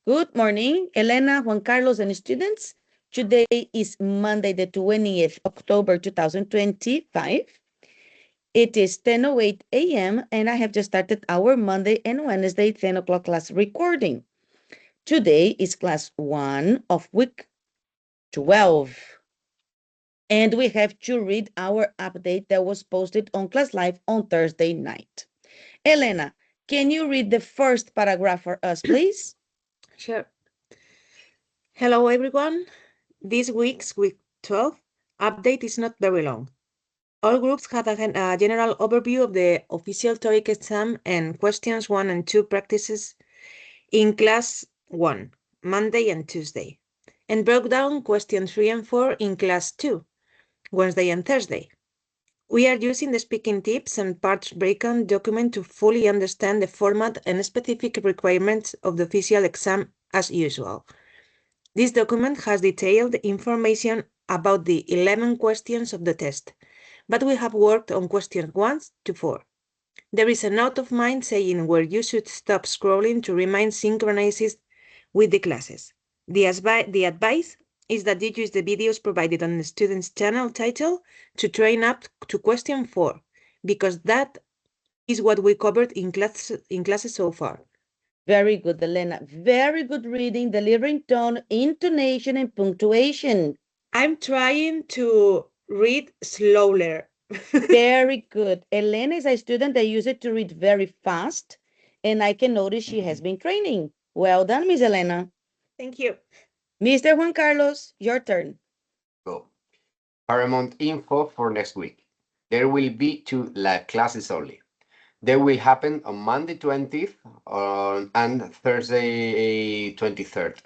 Good morning, Elena, Juan Carlos, and students. Today is Monday, the 20th October 2025. It is 10:08 a.m. and I have just started our Monday and Wednesday 10 o'clock class recording. Today is class 1 of week 12. And we have to read our update that was posted on Class Live on Thursday night. Elena, can you read the first paragraph for us, please? Sure. Hello, everyone. This week's week 12 update is not very long. All groups had a general overview of the official TOEIC exam and questions 1 and 2 practices in class 1, Monday and Tuesday, and broke down questions 3 and 4 in class 2, Wednesday and Thursday. We are using the speaking tips and parts breakdown document to fully understand the format and specific requirements of the official exam as usual. This document has detailed information about the 11 questions of the test, but we have worked on questions 1 to 4. There is a note of mine saying where you should stop scrolling to remain synchronized with the classes. The advice is that you use the videos provided on the student's channel title to train up to question 4, because that is what we covered in classes so far. Very good, Elena. Very good reading, delivering tone, intonation, and punctuation. I'm trying to read slower. Very good. Elena is a student that uses to read very fast, and I can notice she has been training. Well done, Miss Elena. Thank you. Mr. Juan Carlos, your turn. Go. Paramount info for next week. There will be 2 live classes only. They will happen on Monday 20th and Thursday 23rd.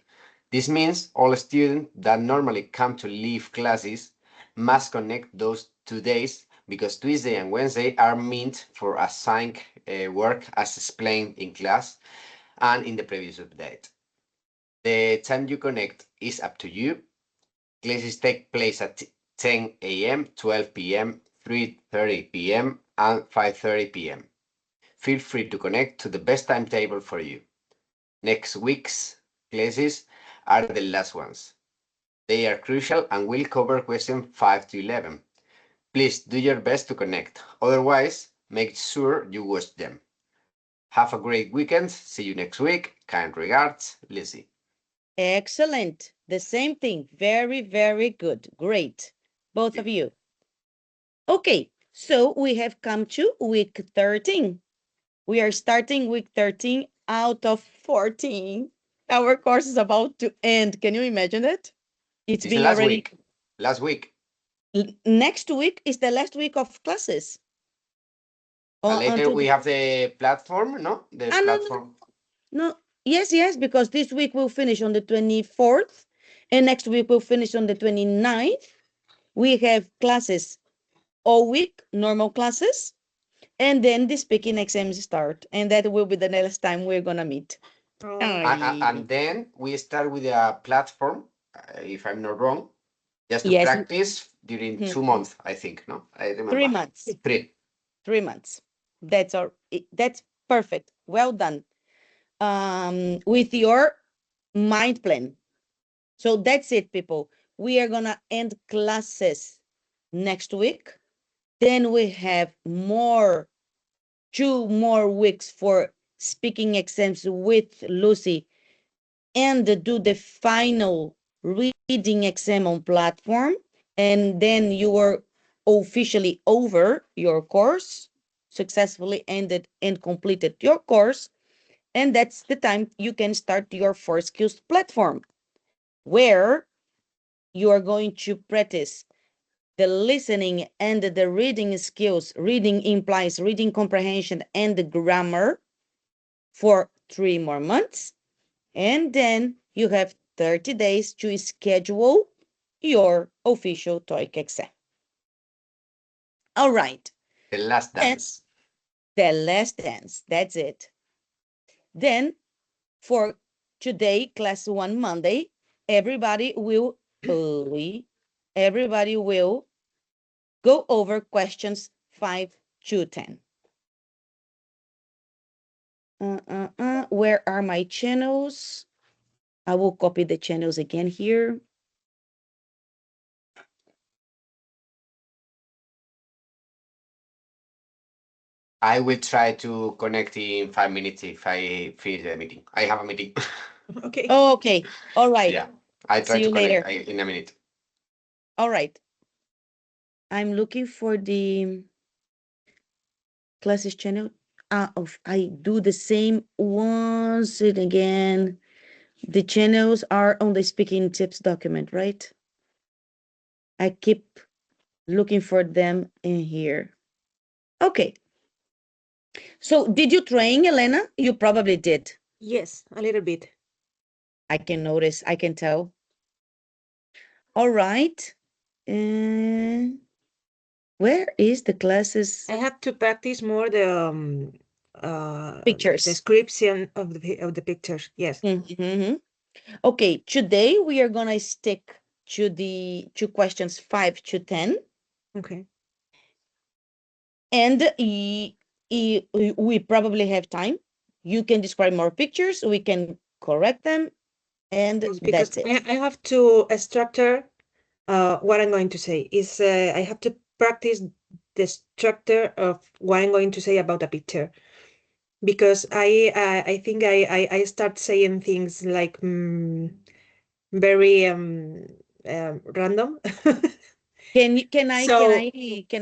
This means all students that normally come to leave classes must connect those 2 days because Tuesday and Wednesday are meant for assigned work as explained in class and in the previous update. The time you connect is up to you. Classes take place at 10 a.m., 12 p.m., 3:30 p.m., and 5:30 p.m. Feel free to connect to the best timetable for you. Next week's classes are the last ones. They are crucial and will cover questions 5 to 11. Please do your best to connect. Otherwise, make sure you watch them. Have a great weekend. See you next week. Kind regards, Lizzie. Excellent. The same thing. Very, very good. Great. Both of you. Okay, so we have come to week 13. We are starting week 13 out of 14. Our course is about to end. Can you imagine it? It's It's been last already. week. Last week. Next week is the last week of classes. Later Until we have the platform, no? The no, platform. no. Yes, because this week we'll finish on the 24th, and next week we'll finish on the 29th. We have classes all week, normal classes, and then the speaking exams start, and that will be the next time we're gonna meet. And then we start with a platform, if I'm not wrong, just to Yes. practice during 2 months, I think, no? I remember. 3 months. 3. 3 months. That's all. That's perfect. Well done. With your mind plan. So that's it, people. We are gonna end classes next week. Then we have 2 more weeks for speaking exams with Lucy and do the final reading exam on platform. And then you are officially over your course, successfully ended and completed your course. And that's the time you can start your 4Skills platform, where you are going to practice the listening and the reading skills. Reading implies reading comprehension and the grammar for 3 more months. And then you have 30 days to schedule your official TOEIC exam. All right. The last dance. The last dance. That's it. Then for today, class 1 Monday, everybody will go over questions 5 to 10. Where are my channels? I will copy the channels again here. I will try to connect in 5 minutes if I finish the meeting. I have a meeting. Okay. Oh, okay. All right. Yeah, I try See to you connect later. in a minute. All right. I'm looking for the classes channel. I do the same once and again. The channels are on the speaking tips document, right? I keep looking for them in here. Okay. So did you train, Elena? You probably did. Yes, a little bit. I can notice, I can tell. All right. Where is the classes I have to practice more the pictures? description of the pictures. Yes. Mhm. Okay, today we are gonna stick to the two questions 5 to 10, Okay. and we probably have time. You can describe more pictures, we can correct them, and Yes, because that's it. I have to structure what I'm going to say. Is I have to practice the structure of what I'm going to say about a picture. Because I think I start saying things like very random. So Can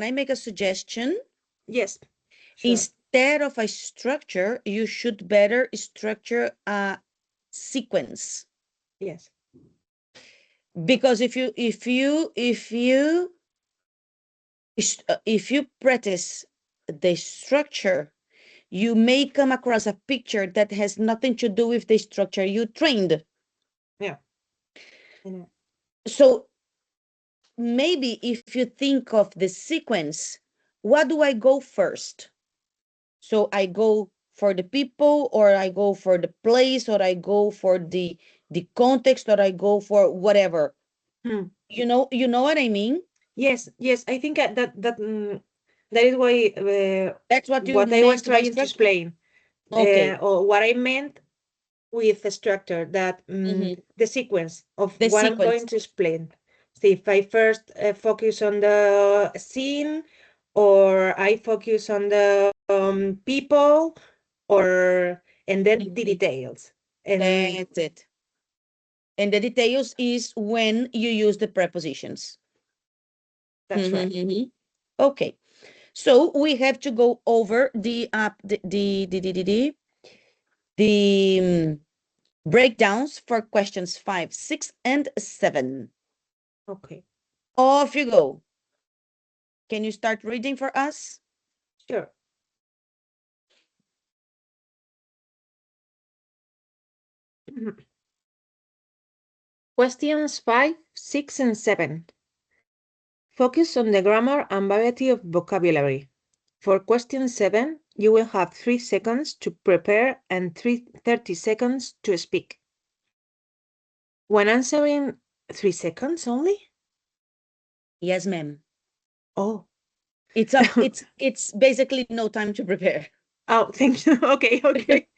I make a suggestion? yes, sure. Instead of a structure, you should better structure a sequence. Yes. Because if you practice the structure, you may come across a picture that has nothing to do with the structure you trained. Yeah. I know. So maybe if you think of the sequence, what do I go first? So I go for the people, or I go for the place, or I go for the context, or I go for whatever. Hmm. You know what I mean? Yes, yes. I think that is why That's what you what I was meant by trying to structure. explain, Okay. or what I meant with the structure, that Mhm. the sequence of The what I'm going sequence. to explain. See, if I first focus on the scene, or I focus on the people, and then the Mhm. details. And That's it. And the details is when you use the prepositions. that's right. Mhm. Okay. So we have to go over the breakdowns for questions 5, 6, and 7. Okay, Off you go. Can you start reading for us? sure. Questions 5, 6, and 7. Focus on the grammar and variety of vocabulary. For question 7, you will have 3 seconds to prepare and 30 seconds to speak. When answering, 3 seconds only? Yes, ma'am. Oh. It's basically no time to prepare. Oh, thank you. Okay, okay.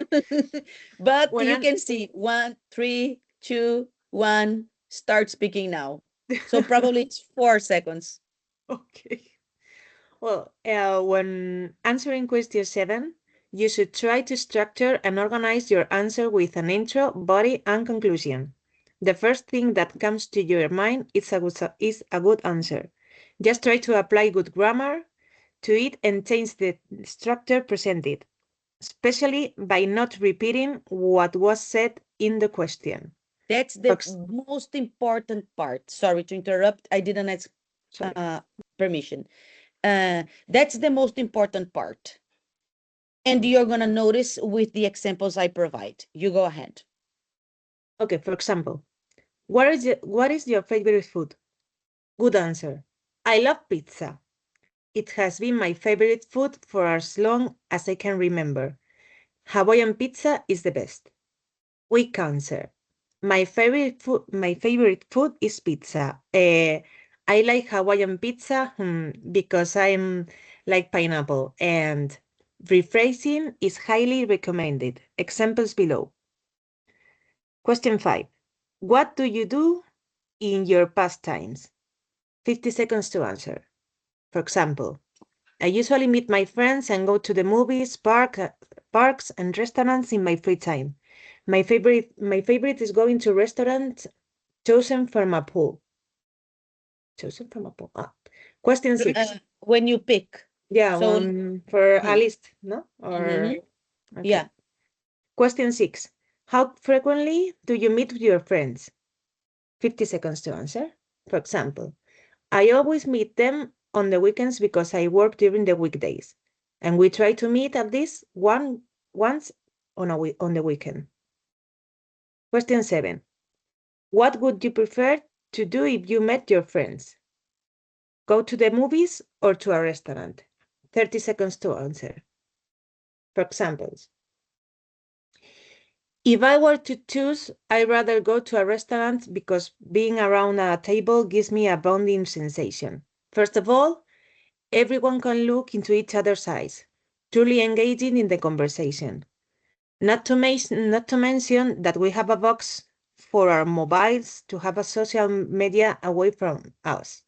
But When you an can see 1, 3, 2, 1, start speaking now. So probably it's 4 seconds. Okay. Well, when answering question 7, you should try to structure and organize your answer with an intro, body, and conclusion. The first thing that comes to your mind is a good answer. Just try to apply good grammar to it and change the structure presented, especially by not repeating what was said in the question. That's the most important part. Sorry to interrupt. I didn't ask Sorry. permission. That's the most important part. And you're going to notice with the examples I provide. You go ahead. Okay, for example, what is your favorite food? Good answer. I love pizza. It has been my favorite food for as long as I can remember. Hawaiian pizza is the best. Weak answer. My favorite food is pizza. I like Hawaiian pizza because I'm like pineapple, and rephrasing is highly recommended. Examples below. Question 5. What do you do in your pastimes? 50 seconds to answer. For example, I usually meet my friends and go to the movies, parks, and restaurants in my free time. My favorite is going to restaurants chosen from a pool. Chosen from a pool. Question 6. When you pick. Yeah, So, for a list, no? Or mhm, okay. yeah. Question 6. How frequently do you meet with your friends? 50 seconds to answer. For example, I always meet them on the weekends because I work during the weekdays, and we try to meet at least once on the weekend. Question 7. What would you prefer to do if you met your friends? Go to the movies or to a restaurant? 30 seconds to answer. For examples, if I were to choose, I'd rather go to a restaurant because being around a table gives me a bonding sensation. First of all, everyone can look into each other's eyes, truly engaging in the conversation. Not to mention that we have a box for our mobiles to have a social media away from us.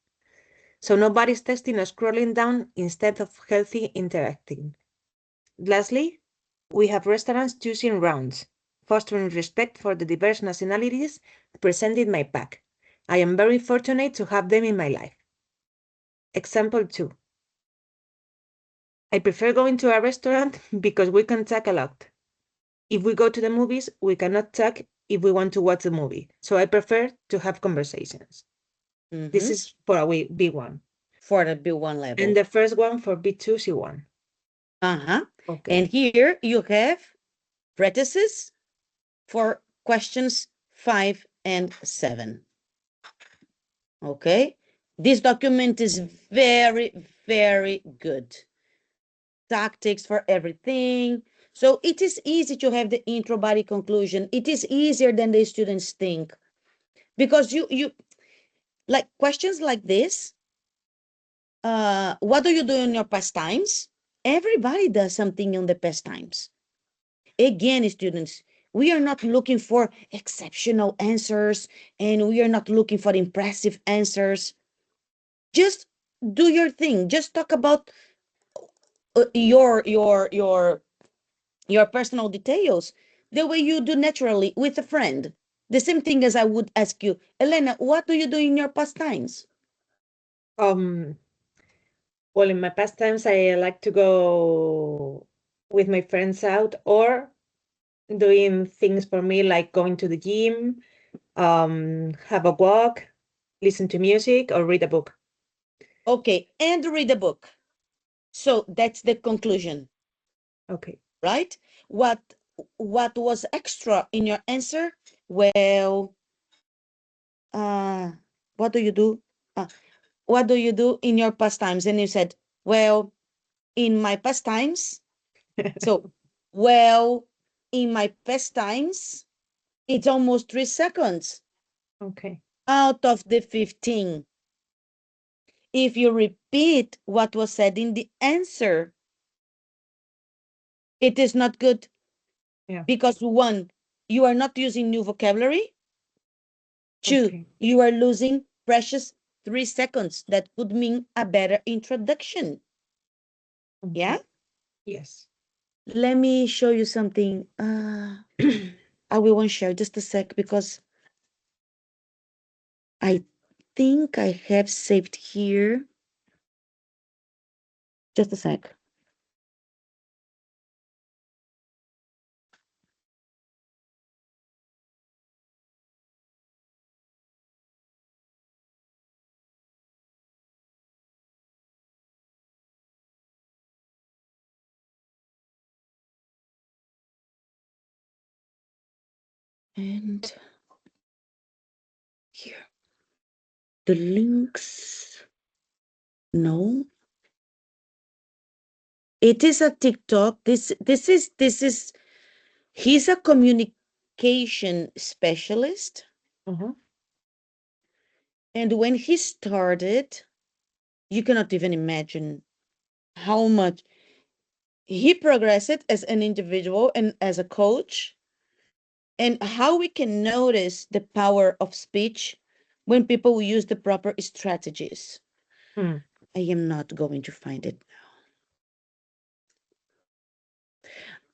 So nobody's texting or scrolling down instead of healthy interacting. Lastly, we have restaurants choosing rounds, fostering respect for the diverse nationalities present in my pack. I am very fortunate to have them in my life. Example 2. I prefer going to a restaurant because we can talk a lot. If we go to the movies, we cannot talk if we want to watch the movie. So I prefer to have conversations. This is for a B1. For the B1 level. And the first one for B2, C1. Okay. And here you have practices for questions 5 and 7. Okay. This document is very, very good. Tactics for everything. So it is easy to have the intro, body, conclusion. It is easier than the students think, because you like questions like this. What do you do in your pastimes? Everybody does something in the pastimes. Again, students, we are not looking for exceptional answers, and we are not looking for impressive answers. Just do your thing. Just talk about your personal details the way you do naturally with a friend. The same thing as I would ask you, Elena, what do you do in your pastimes? Well, in my pastimes, I like to go with my friends out or doing things for me, like going to the gym, have a walk, listen to music, or read a book. Okay, and read a book. So that's the conclusion. Okay. Right? What was extra in your answer? Well, what do you do? What do you do in your pastimes? And you said, well, in my pastimes. So, well, in my pastimes, it's almost 3 seconds. Okay. Out of the 15. If you repeat what was said in the answer, it is not good. Yeah. Because 1, you are not using new vocabulary. 2, Okay. you are losing precious 3 seconds. That could mean a better introduction. Okay. Yeah? Yes. Let me show you something. I will want to share just a sec, because I think I have saved here. Just a sec. And here, the links. No, it is a TikTok. This is. He's a communication specialist. And when he started, you cannot even imagine how much he progressed as an individual and as a coach. And how we can notice the power of speech when people use the proper strategies. Hmm. I am not going to find it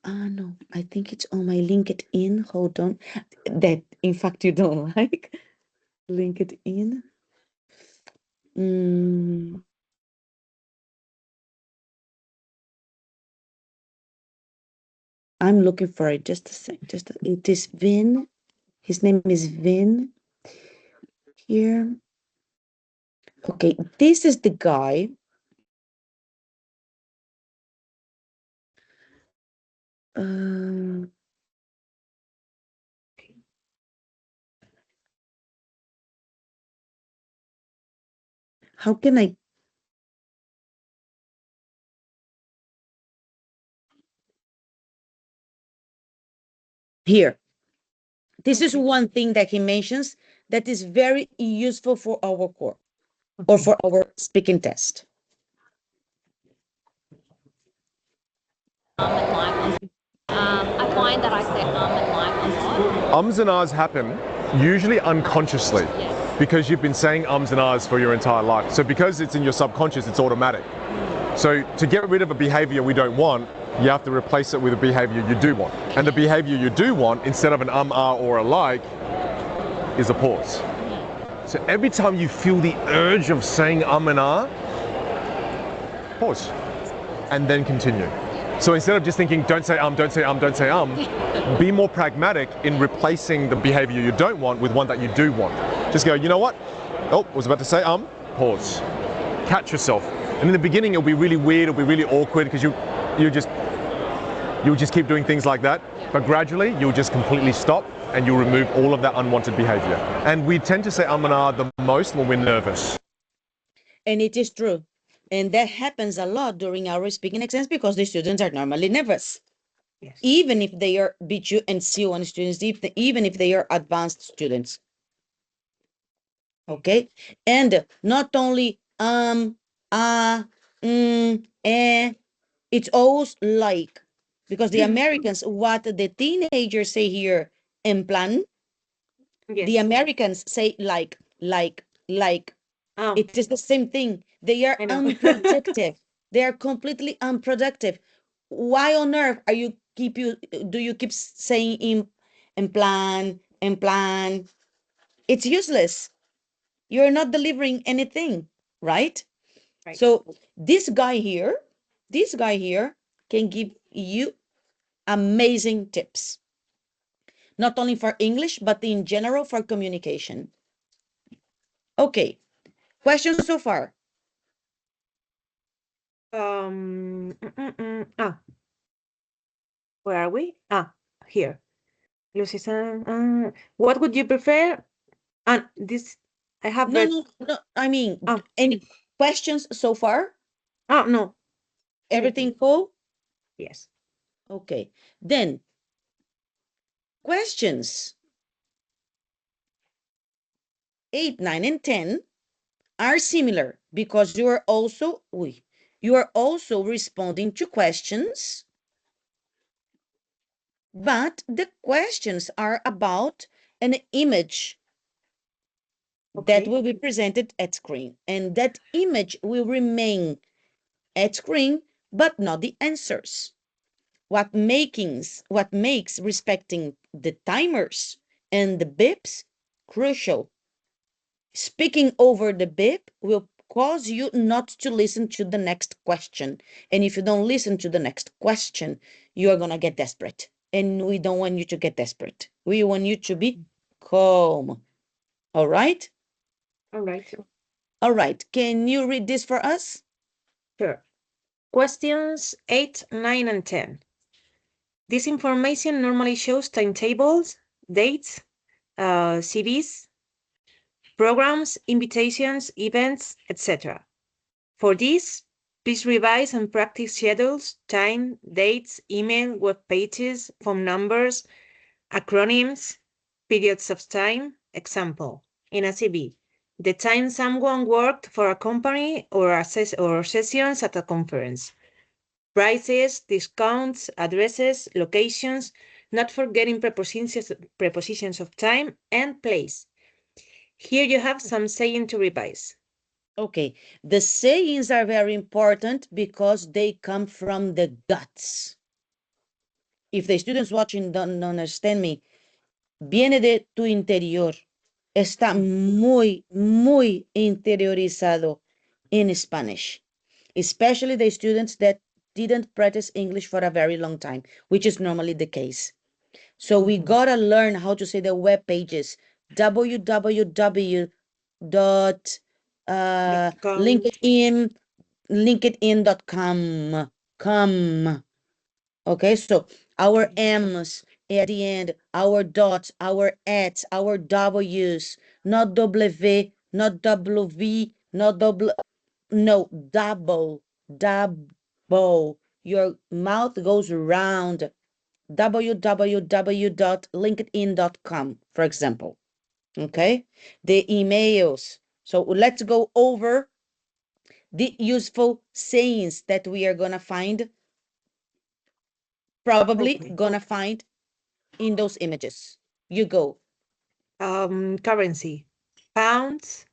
now. No, I think it's on my LinkedIn. Hold on. That, in fact, you don't like LinkedIn. Mm. I'm looking for it. Just a sec. It is Vin. His name is Vin. Here. Okay, this is the guy. Um, how can I? Here. This is one thing that he mentions that is very useful for our core or for our speaking test. I find that I say and like a lot. Ums and ahs happen usually unconsciously because you've been saying ums and ahs for your entire life. So because it's in your subconscious, it's automatic. So to get rid of a behavior we don't want, you have to replace it with a behavior you do want. And the behavior you do want, instead of an ah, or a like, is a pause. So every time you feel the urge of saying and ah, pause. And then continue. So instead of just thinking, don't say don't say don't say be more pragmatic in replacing the behavior you don't want with one that you do want. Just go, you know what? Oh, was about to say pause. Catch yourself. And in the beginning, it'll be really weird, it'll be really awkward because you'll just keep doing things like that. But gradually, you'll just completely stop and you'll remove all of that unwanted behavior. And we tend to say and ah the most when we're nervous. And it is true. And that happens a lot during our speaking exams because the students are normally nervous. Yes. Even if they are B2 and C1 students, even if they are advanced students. Okay. And not only it's always like, because the Americans, what the teenagers say here, en plan, yes. The Americans say like. Oh. It is the same thing. They are unproductive. They are completely unproductive. Why on earth do you keep saying en plan? It's useless. You're not delivering anything, right? So this guy here can give you amazing tips. Not only for English, but in general for communication. Okay. Questions so far? Where are we? Here. Lucy, what would you prefer? And this, I have no. I mean, any questions so far? No. Everything cool? Yes. Okay. Then, questions 8, 9, and 10 are similar because you are also responding to questions, but the questions are about an image that will be presented at screen, and that image will remain at screen, but not the answers. What makes respecting the timers and the bips crucial. Speaking over the bip will cause you not to listen to the next question. And if you don't listen to the next question, you are going to get desperate. And we don't want you to get desperate. We want you to be calm. All right? All right. All right. Can you read this for us? Sure. Questions 8, 9, and 10. This information normally shows timetables, dates, CVs, programs, invitations, events, etc. For this, please revise and practice schedules, time, dates, email, web pages, phone numbers, acronyms, periods of time. Example, in a CV, the time someone worked for a company or sessions at a conference. Prices, discounts, addresses, locations, not forgetting prepositions of time and place. Here you have some saying to revise. Okay, the sayings are very important because they come from the guts. If the students watching don't understand me, viene de tu interior. Está muy, muy interiorizado in Spanish, especially the students that didn't practice English for a very long time, which is normally the case. So we gotta learn how to say the web pages, www dot LinkedIn, linkedin.com. Okay, so our M's at the end, our dots, our ats, our W's, not W, not WV, not double, no, double. Your mouth goes round. www.linkedin.com, for example. Okay, the emails. So let's go over the useful sayings that we are gonna find, probably gonna find in those images. You go. Currency: pounds,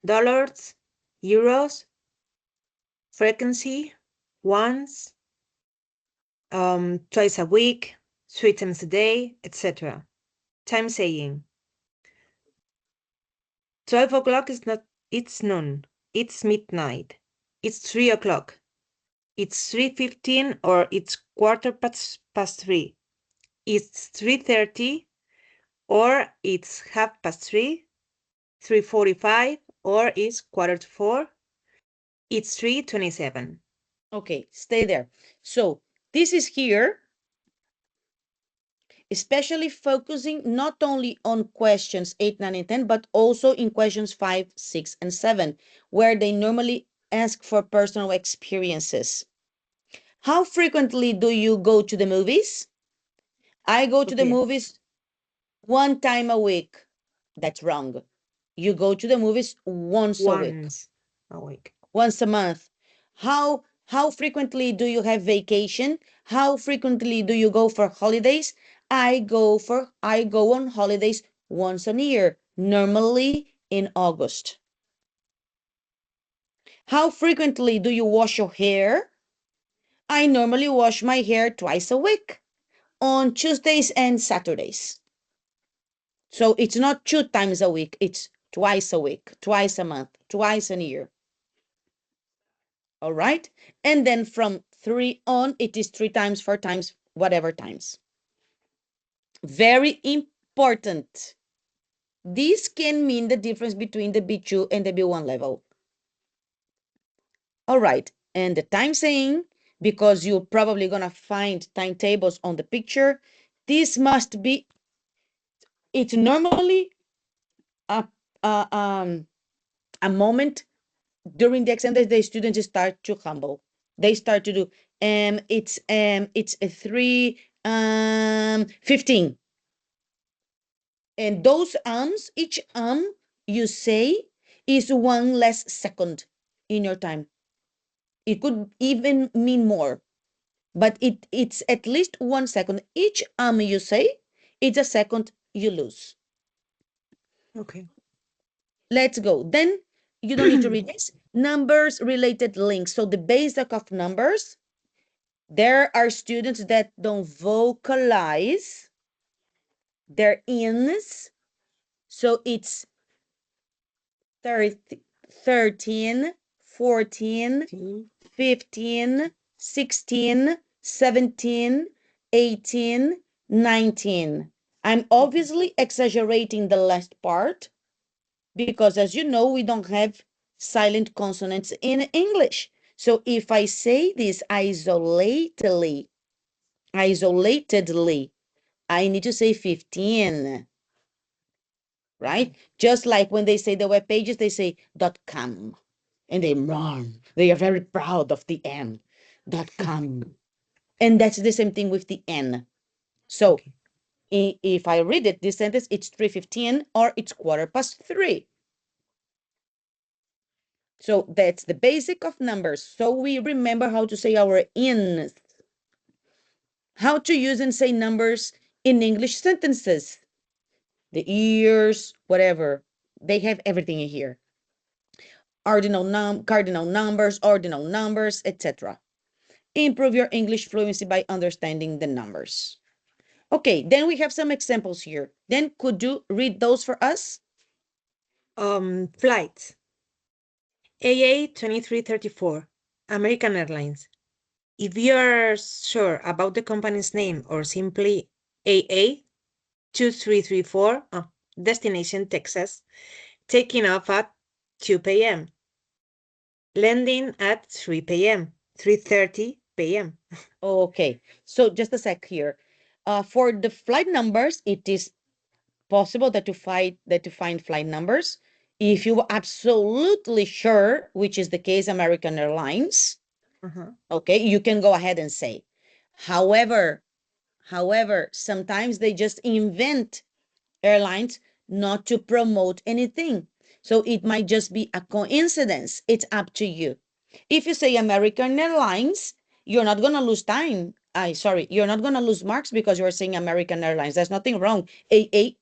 dollars, euros, frequency: once, twice a week, 3 times a day, etc. Time saying: 12 o'clock is not, it's noon, it's midnight, it's 3 o'clock, it's 3:15, or it's quarter past 3, it's 3:30, or it's 3:30, 3:45, or it's 3:45, it's 3:27. Okay, stay there. So this is here, especially focusing not only on questions 8, 9, and 10, but also in questions 5, 6, and 7, where they normally ask for personal experiences. How frequently do you go to the movies? I go to the movies 1 time a week. That's wrong. You go to the movies once a week. Once a month. How frequently do you have vacation? How frequently do you go for holidays? I go on holidays once a year, normally in August. How frequently do you wash your hair? I normally wash my hair twice a week, on Tuesdays and Saturdays. So it's not 2 times a week, it's twice a week, twice a month, twice a year. All right. And then from 3 on, it is 3 times, 4 times, whatever times. Very important. This can mean the difference between the B2 and the B1 level. All right. And the time saying, because you're probably going to find timetables on the picture, this must be, it's normally a moment during the exam that the students start to humble. They start to do it's a 3:15. And those each you say is 1 less second in your time. It could even mean more, but it's at least 1 second. Each you say, it's a second you lose. Okay. Let's go. Then you don't need to read this. Numbers related links. So the basic of numbers, there are students that don't vocalize their ins. So it's 13, 14, 15, 16, 17, 18, 19. I'm obviously exaggerating the last part because, as you know, we don't have silent consonants in English. So if I say this isolatedly, I need to say 15, right? Just like when they say the web pages, they say .com, and they are very proud of the M, .com. And that's the same thing with the N. So if I read it, this sentence, it's 3:15 or it's 3:15. So that's the basic of numbers. So we remember how to say our ins, how to use and say numbers in English sentences. The years, whatever. They have everything in here. Cardinal numbers, ordinal numbers, etc. Improve your English fluency by understanding the numbers. Okay, then we have some examples here. Then could you read those for us? Flights. AA 2334, American Airlines. If you're sure about the company's name or simply AA 2334, destination Texas, taking off at 2 p.m., landing at 3 p.m., 3:30 p.m. Okay, so just a sec here. For the flight numbers, it is possible that to find flight numbers. If you're absolutely sure, which is the case American Airlines, okay, you can go ahead and say. However, sometimes they just invent airlines not to promote anything. So it might just be a coincidence. It's up to you. If you say American Airlines, you're not going to lose time. You're not going to lose marks because you're saying American Airlines. There's nothing wrong. AA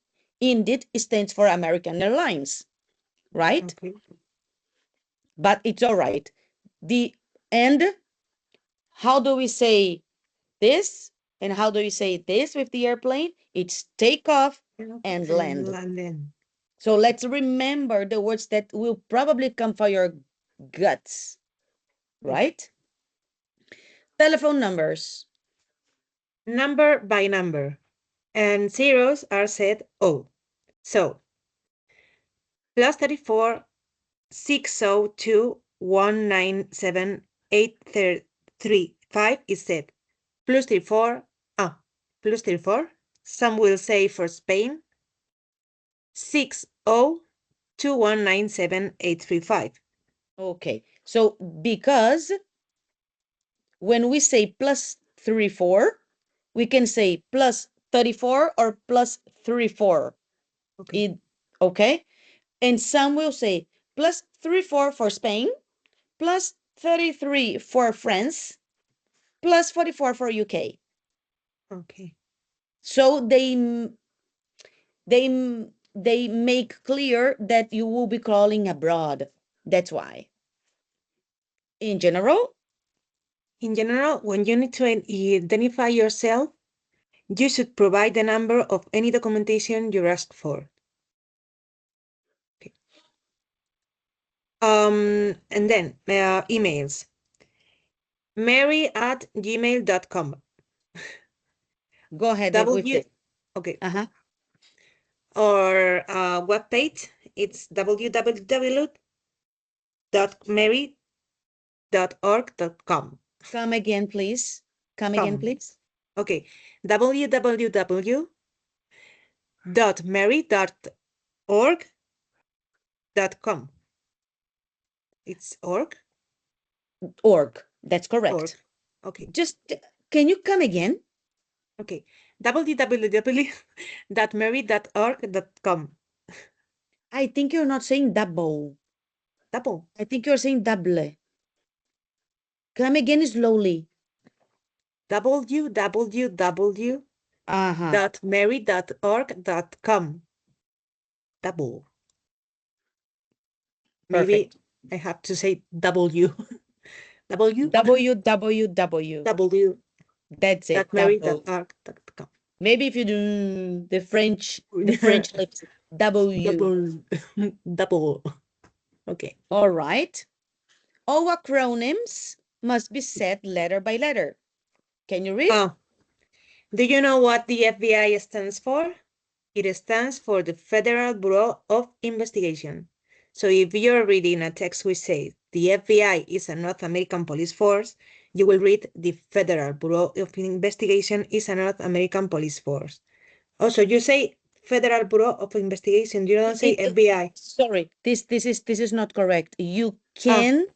indeed stands for American Airlines, right? Okay. But it's all right. And how do we say this? And how do you say this with the airplane? It's take off and land. Landing. So let's remember the words that will probably come for your guts, right? Telephone numbers. Number by number. And zeros are said O. So, plus 34, 602, 197, 835 is said. Plus 34, plus 34. Some will say for Spain, 602197,835. Okay, so because when we say plus 34, we can say plus 34 or plus 34. Okay. Okay, and some will say plus 34 for Spain, plus 33 for France, plus 44 for UK. Okay. So they make clear that you will be calling abroad. That's why. In general, when you need to identify yourself, you should provide the number of any documentation you're asked for. Okay. And then emails. mary@gmail.com. go ahead with it. Okay. Uh-huh. Or webpage, it's www.mary.org.com. Come again, please. Come again, please. Okay, www.mary.org.com. It's org? Org. That's correct. Org. Okay. Just, can you come again? Okay, www.mary.org.com. I think you're not saying double. Double. I think you're saying double. Come again slowly. www.mary.org.com. Double. Maybe Perfect. I have to say W. W. www. W. That's it. Mary.org.com. Maybe if you do the French lips, W. Double. Okay. All right. All acronyms must be said letter by letter. Can you read? Do you know what the FBI stands for? It stands for the Federal Bureau of Investigation. So if you're reading a text which says the FBI is a North American police force, you will read the Federal Bureau of Investigation is a North American police force. Also, you say Federal Bureau of Investigation. You don't say FBI. Sorry, this is not correct. You can.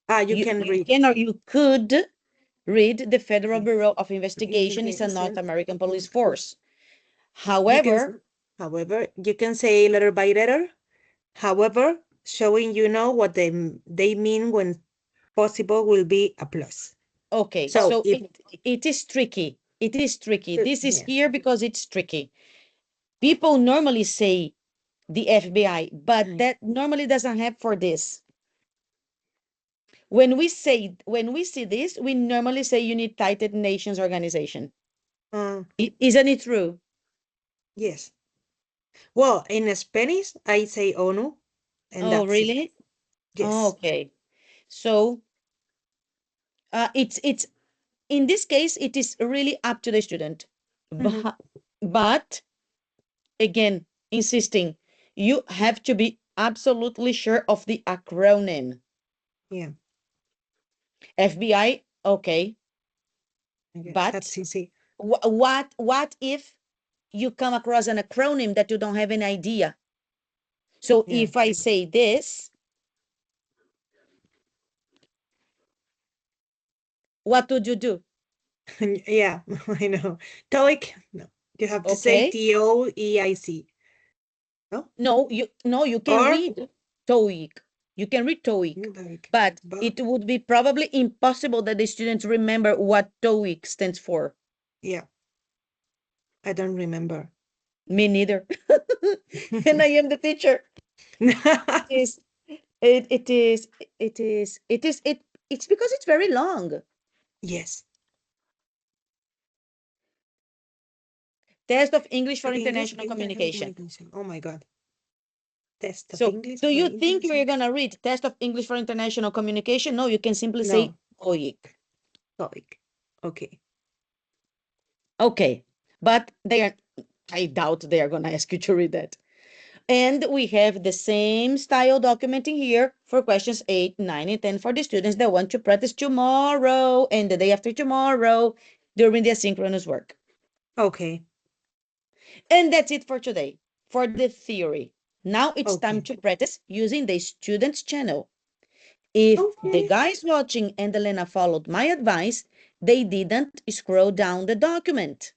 You can read. You can or you could read the Federal Bureau of Investigation is a North American police force. However, you can say letter by letter. However, showing you know what they mean when possible will be a plus. okay, so it is tricky. It is tricky. This is Yeah. here because it's tricky. People normally say the FBI, but that normally doesn't have for this. When we see this, we normally say United Nations Organization. Isn't it true? Yes. Well, in Spanish, I say ONU, and Oh, that's it. really? Yes. Okay. So it's in this case, it is really up to the student. But again, insisting, you have to be absolutely sure of the acronym. Yeah. FBI, okay. Okay, But that's easy. what if you come across an acronym that you don't have any idea? So Yeah. if I say this, what would you do? Yeah, I know. TOEIC, no. You have to say Okay. TOEIC. No? No, you can Or read TOEIC. You can read TOEIC, TOEIC. but it would be probably impossible that the students remember what TOEIC stands for. Yeah. I don't remember. Me neither. And I am the teacher. It is, it is, it's because it's very long. Yes. Test of English for English International Communication. Oh my God. Test of So English do for you think international. we're gonna read Test of English for International Communication? No, you can simply say No. TOEIC. TOEIC. Okay. Okay, but I doubt they are gonna ask you to read that. And we have the same style documenting here for questions 8, 9, and 10 for the students that want to practice tomorrow and the day after tomorrow during the asynchronous work. Okay. And that's it for today, for the theory. Now it's time Okay. to practice using the students channel. If the Okay. guys watching and Elena followed my advice, they didn't scroll down the document.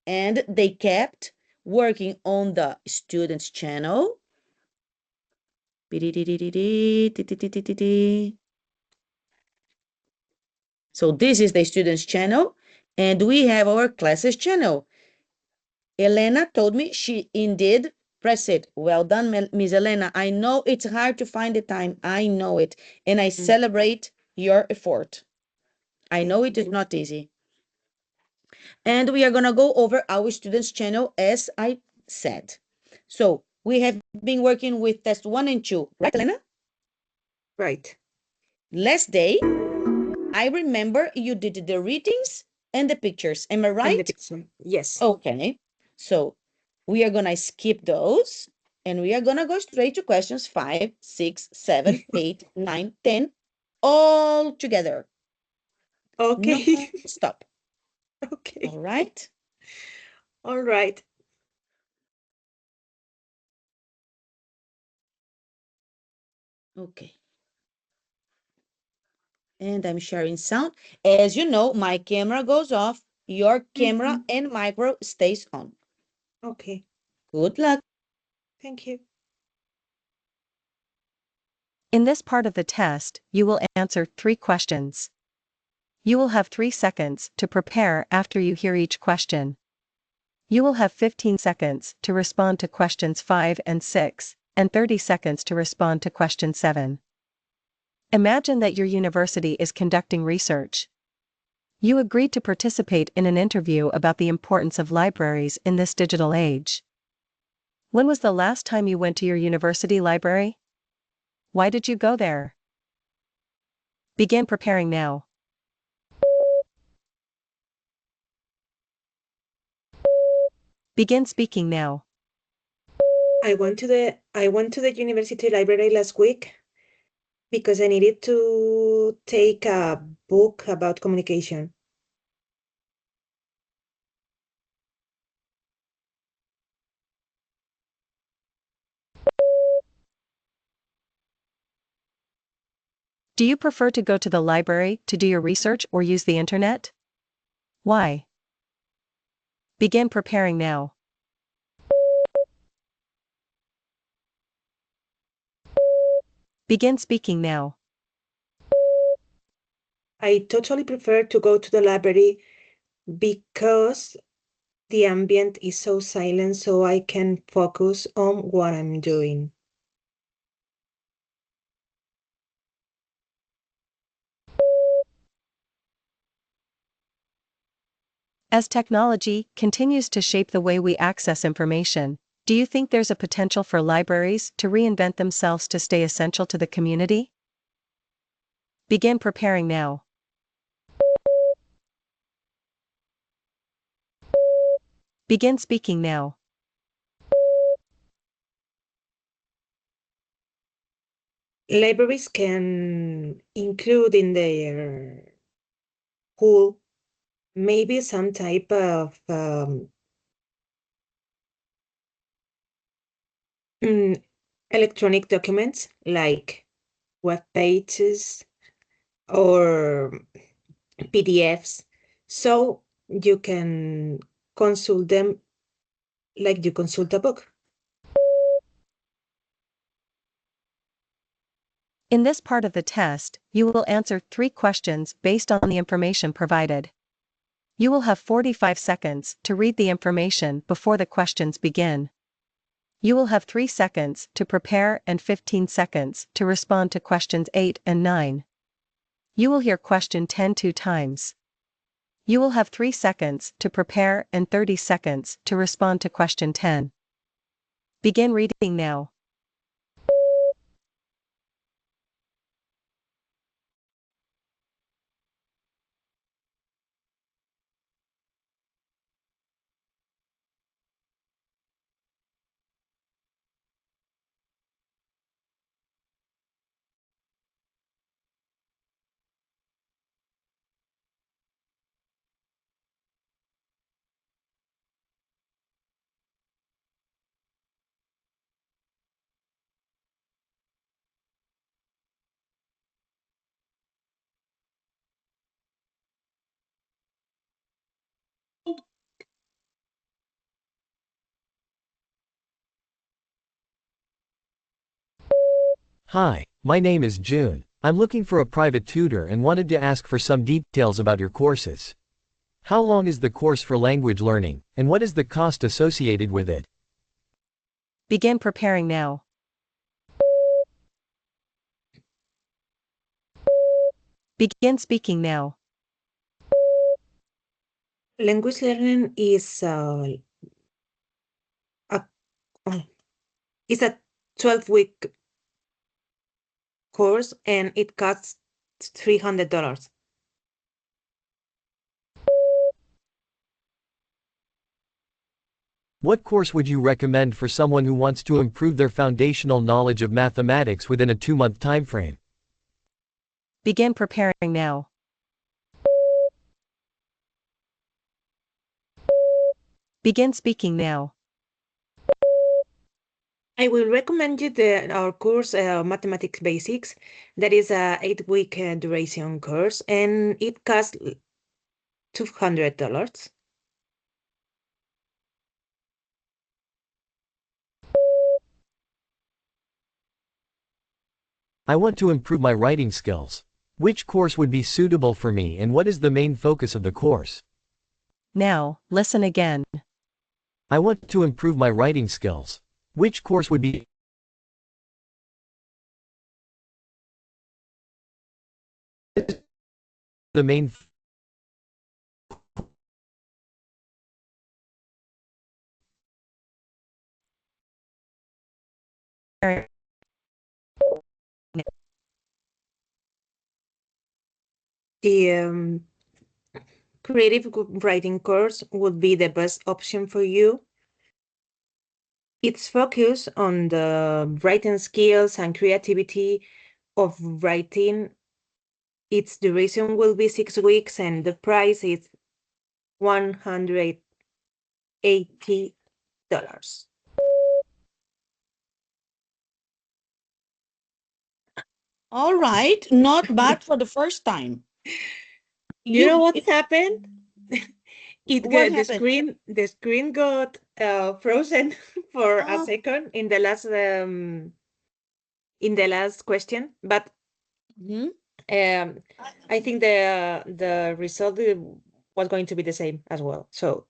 And they kept working on the students channel. So this is the students channel, and we have our classes channel. Elena told me she indeed pressed it. Well done, Miss Elena. I know it's hard to find the time. I know it. And I celebrate your effort. I know it is not easy. And we are going to go over our students channel as I said. So we have been working with test 1 and 2, right, Elena? Right. Last day, I remember you did the readings and the pictures. Am I And the right? picture. Yes. Okay. So we are going to skip those and we are going to go straight to questions 5, 6, 7, 8, 9, 10, all together. Okay. No stop. Okay. All right. All right. Okay. And I'm sharing sound. As you know, my camera goes off. Your camera and micro stays on. Okay. Good luck. Thank you. In this part of the test, you will answer 3 questions. You will have 3 seconds to prepare after you hear each question. You will have 15 seconds to respond to questions 5 and 6, and 30 seconds to respond to question 7. Imagine that your university is conducting research. You agreed to participate in an interview about the importance of libraries in this digital age. When was the last time you went to your university library? Why did you go there? Begin preparing now. Begin speaking now. I went to the university library last week because I needed to take a book about communication. Do you prefer to go to the library to do your research or use the internet? Why? Begin preparing now. Begin speaking now. I totally prefer to go to the library because the ambient is so silent, so I can focus on what I'm doing. As technology continues to shape the way we access information, do you think there's a potential for libraries to reinvent themselves to stay essential to the community? Begin preparing now. Begin speaking now. Libraries can include in their pool maybe some type of electronic documents like web pages or PDFs, so you can consult them like you consult a book. In this part of the test, you will answer 3 questions based on the information provided. You will have 45 seconds to read the information before the questions begin. You will have 3 seconds to prepare and 15 seconds to respond to questions 8 and 9. You will hear question 10 2 times. You will have 3 seconds to prepare and 30 seconds to respond to question 10. Begin reading now. Hi, my name is June. I'm looking for a private tutor and wanted to ask for some details about your courses. How long is the course for language learning, and what is the cost associated with it? Begin preparing now. Begin speaking now. Language learning is it's a 12-week course and it costs $300. What course would you recommend for someone who wants to improve their foundational knowledge of mathematics within a 2-month timeframe? Begin preparing now. Begin speaking now. I will recommend you our course, Mathematics Basics. That is a 8-week duration course, and it costs $200. I want to improve my writing skills. Which course would be suitable for me, and what is the main focus of the course? Now, listen again. I want to improve my writing skills. Which course would be the main The creative writing course would be the best option for you. It's focused on the writing skills and creativity of writing. Its duration will be 6 weeks and the price is $180. All right, not bad for the first time. You know what happened? What The happened? screen got frozen for a Oh. second in the last question, but Mhm. I think the result was going to be the same as well. So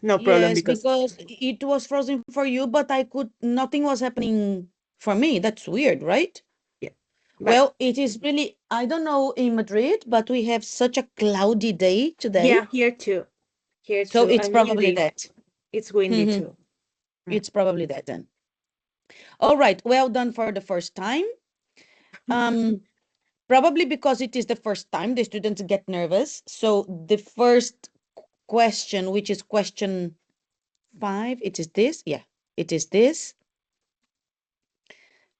no problem Yes, because because it was frozen for you, but nothing was happening for me. That's weird, right? yeah. But Well, it is really, I don't know in Madrid, but we have such a cloudy day today. yeah, here too. Here So too. it's And probably windy. that. It's windy Mhm. too. It's probably that then. All right, well done for the first time. Probably because it is the first time the students get nervous. So the first question, which is question 5, it is this. Yeah, it is this.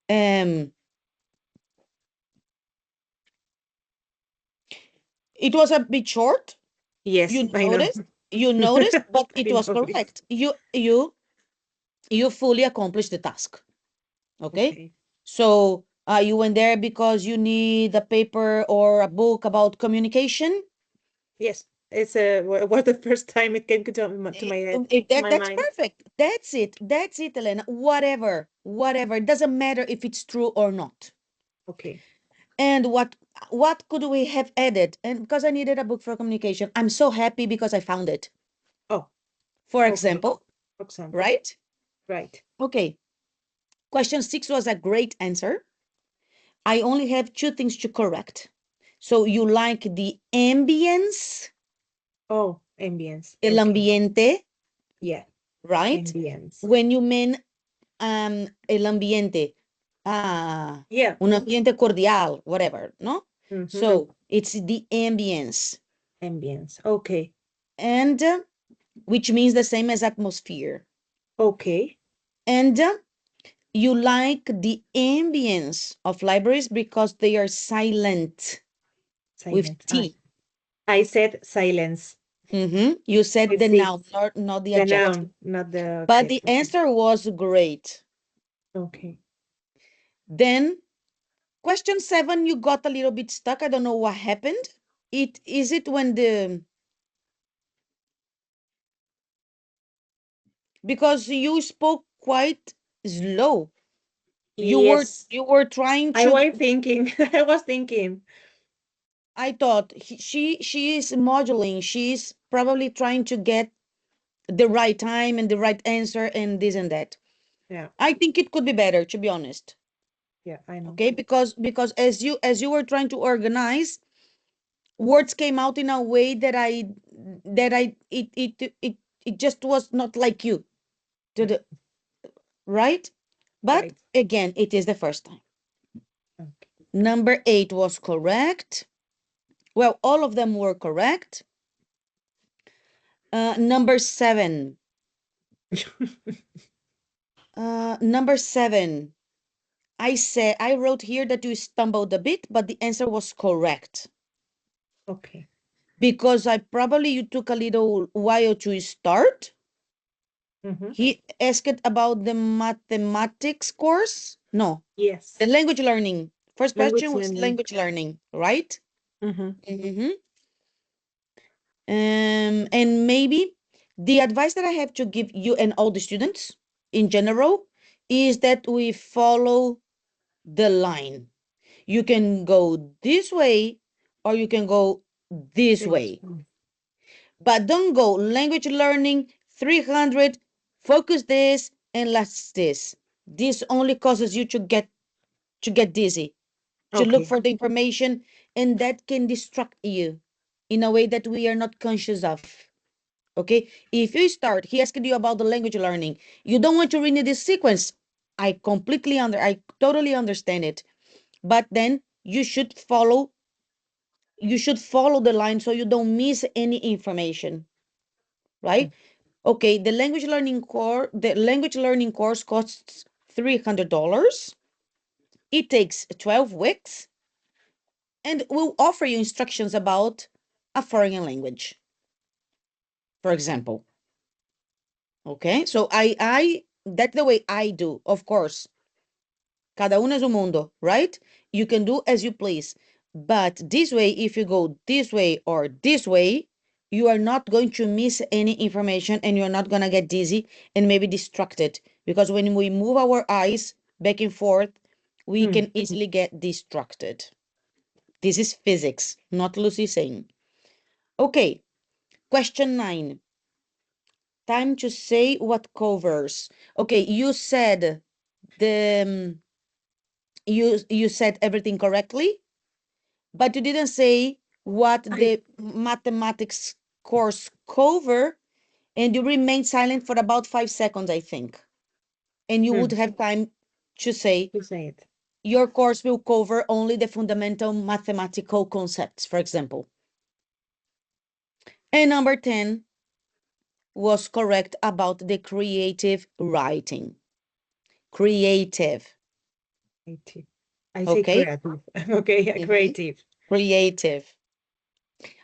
It was a bit short. Yes, You I know. noticed, but I it was know it. correct. You fully accomplished the task. Okay. Okay. So you went there because you need a paper or a book about communication. Yes, it's was the first time it came to my head, to my That's mind. perfect. That's it. That's it, Elena. Whatever. It doesn't matter if it's true or not. Okay. And what could we have added? And because I needed a book for communication, I'm so happy because I found it. Oh, For okay. example, For example. right? Right. Okay. Question 6 was a great answer. I only have 2 things to correct. So you like the ambience, Oh, ambience. el Okay. ambiente, Yeah, right? ambience. When you mean el ambiente, Yeah. un ambiente cordial, whatever, no? Mm-hmm. So it's the ambience. Ambience. Okay. And which means the same as atmosphere. Okay. And you like the ambience of libraries because they are silent. With Silence. T. I said silence. You said With the C. noun, not the The adjective. noun, not the But the adjective. answer was great. Okay. Then question 7, you got a little bit stuck. I don't know what happened. Is it when because you spoke quite slow. Yes. You were trying I to. was thinking. I was thinking. I thought she is modeling. She's probably trying to get the right time and the right answer and this and that. Yeah. I think it could be better, to be honest. Yeah, I know. Okay, because as you were trying to organize, words came out in a way it just was not like you to the right. But Right. again, it is the first time. Okay. Number 8 was correct. Well, all of them were correct. Number 7. Number 7. I wrote here that you stumbled a bit, but the answer was correct. Okay. Because you took a little while to start. He asked about the mathematics course. No, Yes. the language learning. First Language question was learning. language learning, right? Mm-hmm. And maybe the advice that I have to give you and all the students in general is that we follow the line. You can go this way or you can go this way. But don't go language learning 300, focus this and last this. This only causes you to get dizzy, to look Okay. for the information, and that can distract you in a way that we are not conscious of. Okay, if you start, he asked you about the language learning, you don't want to read this sequence. I totally understand it, but then you should follow the line so you don't miss any information, right? Okay, the language learning course costs $300. It takes 12 weeks and will offer you instructions about a foreign language, for example. Okay, so that's the way I do, of course. Cada uno es un mundo, right? You can do as you please. But this way, if you go this way or this way, you are not going to miss any information and you're not going to get dizzy and maybe distracted. Because when we move our eyes back and forth, we can easily get distracted. This is physics, not Lucy saying. Okay, Question 9. Time to say what covers. Okay, you said you said everything correctly, but you didn't say what the mathematics course cover, and you remained silent for about 5 seconds, I think. And you would have time to say You say it. your course will cover only the fundamental mathematical concepts, for example. And number 10 was correct about the creative writing. Creative. Creative. I say Okay? creative. Okay, yeah, Mhm. creative. Creative.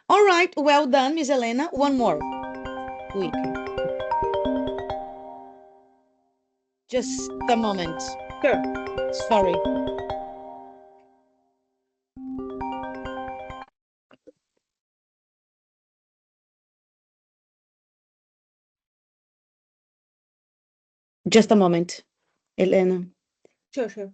All right, well done, Miss Elena. One more. Quick. Just a moment. Sure. Sorry. Just a moment, Elena. Sure, sure.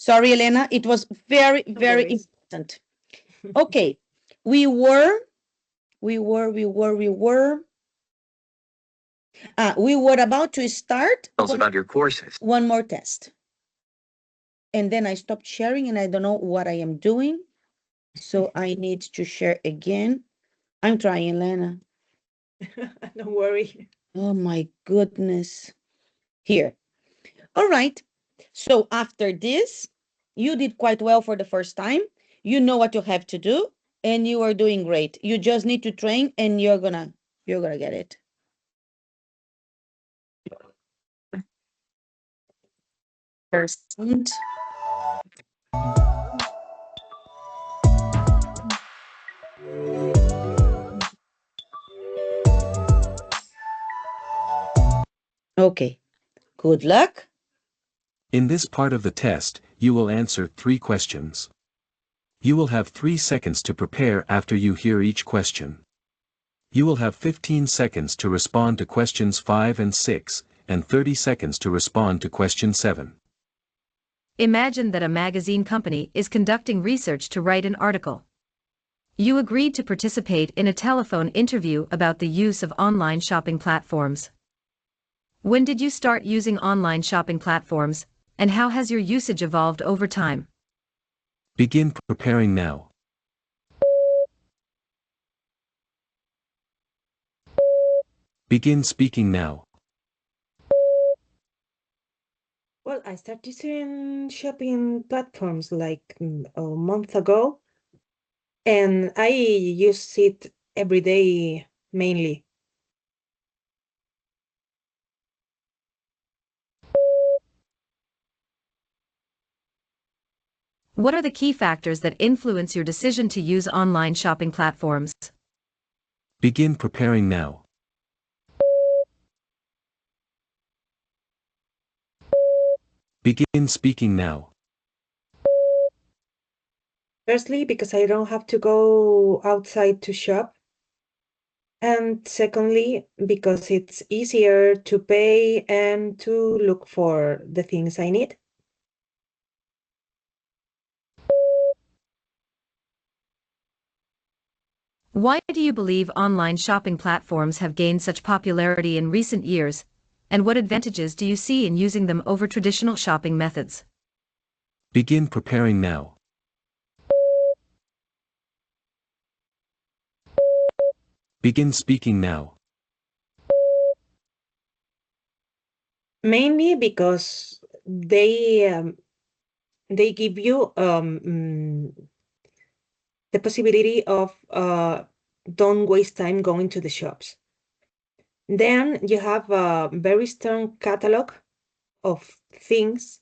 Sorry, Elena. It was very, No very worries. important. Okay. We were about to start About your courses. one more test. And then I stopped sharing and I don't know what I am doing. So I need to share again. I'm trying, Elena. Don't worry. Oh my goodness. Here. All right. So after this, you did quite well for the first time. You know what you have to do and you are doing great. You just need to train and you're gonna get it. Percent. Okay. Good luck. In this part of the test, you will answer 3 questions. You will have 3 seconds to prepare after you hear each question. You will have 15 seconds to respond to questions 5 and 6, and 30 seconds to respond to question 7. Imagine that a magazine company is conducting research to write an article. You agreed to participate in a telephone interview about the use of online shopping platforms. When did you start using online shopping platforms, and how has your usage evolved over time? Begin preparing now. Begin speaking now. Well, I started using shopping platforms like a month ago, and I use it every day mainly. What are the key factors that influence your decision to use online shopping platforms? Begin preparing now. Begin speaking now. Firstly, because I don't have to go outside to shop. And secondly, because it's easier to pay and to look for the things I need. Why do you believe online shopping platforms have gained such popularity in recent years, and what advantages do you see in using them over traditional shopping methods? Begin preparing now. Begin speaking now. Mainly because they give you the possibility of don't waste time going to the shops. Then you have a very strong catalog of things,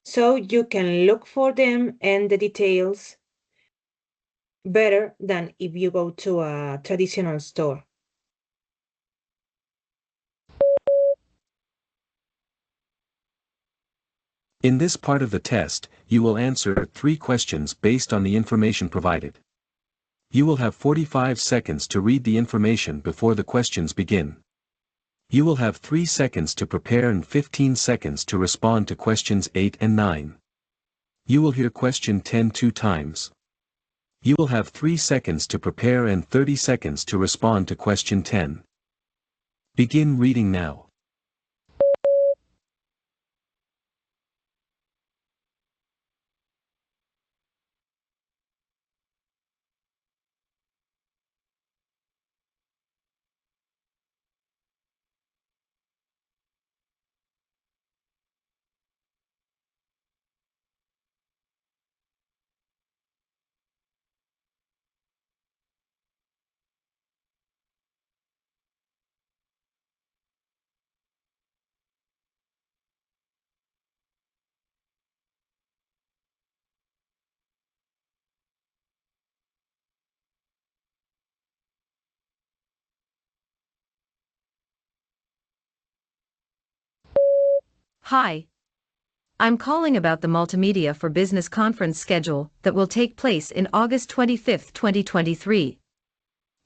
so you can look for them and the details better than if you go to a traditional store. In this part of the test, you will answer 3 questions based on the information provided. You will have 45 seconds to read the information before the questions begin. You will have 3 seconds to prepare and 15 seconds to respond to questions 8 and 9. You will hear question 10 2 times. You will have 3 seconds to prepare and 30 seconds to respond to question 10. Begin reading now. Hi. I'm calling about the Multimedia for Business conference schedule that will take place in August 25, 2023.